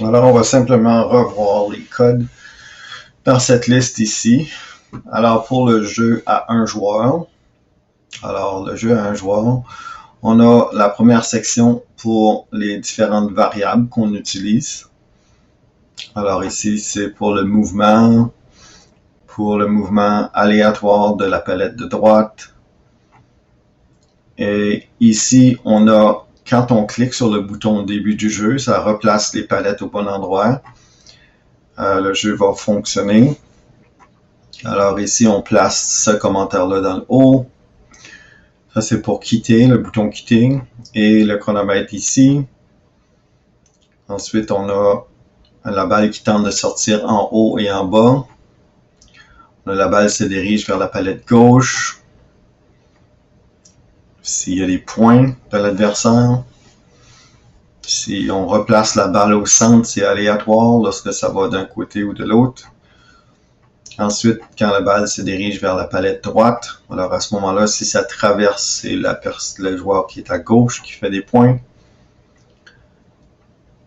Alors, on va simplement revoir les codes dans cette liste ici. Alors, pour le jeu à un joueur, on a la première section pour les différentes variables qu'on utilise. Alors ici, c'est pour le mouvement aléatoire de la palette de droite. Et ici, on a, quand on clique sur le bouton au début du jeu, ça replace les palettes au bon endroit. Le jeu va fonctionner. Alors ici, on place ce commentaire-là dans le haut. Ça, c'est pour quitter, le bouton quitter. Et le chronomètre ici. Ensuite, on a la balle qui tente de sortir en haut et en bas. La balle se dirige vers la palette gauche. S'il y a des points de l'adversaire. Si on replace la balle au centre, c'est aléatoire lorsque ça va d'un côté ou de l'autre. Ensuite, quand la balle se dirige vers la palette droite, alors à ce moment-là, si ça traverse, c'est le joueur qui est à gauche qui fait des points.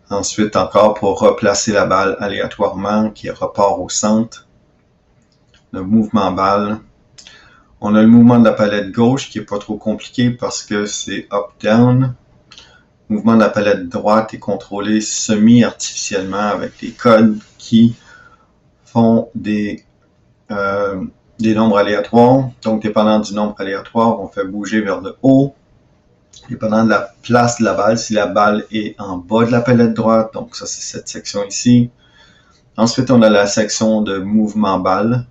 Ensuite, encore pour replacer la balle aléatoirement, qui repart au centre. Le mouvement balle. On a le mouvement de la palette gauche qui est pas trop compliqué parce que c'est up-down. Le mouvement de la palette droite est contrôlé semi-artificiellement avec des codes qui font des nombres aléatoires. Donc, dépendant du nombre aléatoire, on fait bouger vers le haut. Dépendant de la place de la balle, si la balle est en bas de la palette droite, donc ça c'est cette section ici. Ensuite, on a la section de mouvement balle.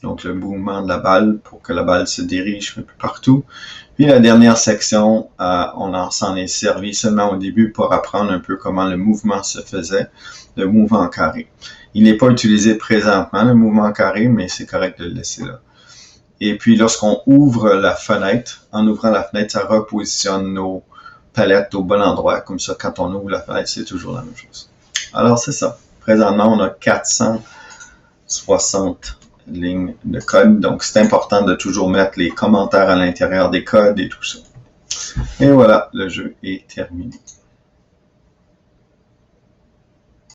Donc, le mouvement de la balle pour que la balle se dirige un peu partout. Puis la dernière section, on s'en est servi seulement au début pour apprendre un peu comment le mouvement se faisait, le mouvement carré. Il n'est pas utilisé présentement, le mouvement carré, mais c'est correct de le laisser là. Et puis, lorsqu'on ouvre la fenêtre, en ouvrant la fenêtre, ça repositionne nos palettes au bon endroit. Comme ça, quand on ouvre la fenêtre, c'est toujours la même chose. Alors, c'est ça. Présentement, on a 460 lignes de code. Donc, c'est important de toujours mettre les commentaires à l'intérieur des codes et tout ça. Et voilà, le jeu est terminé.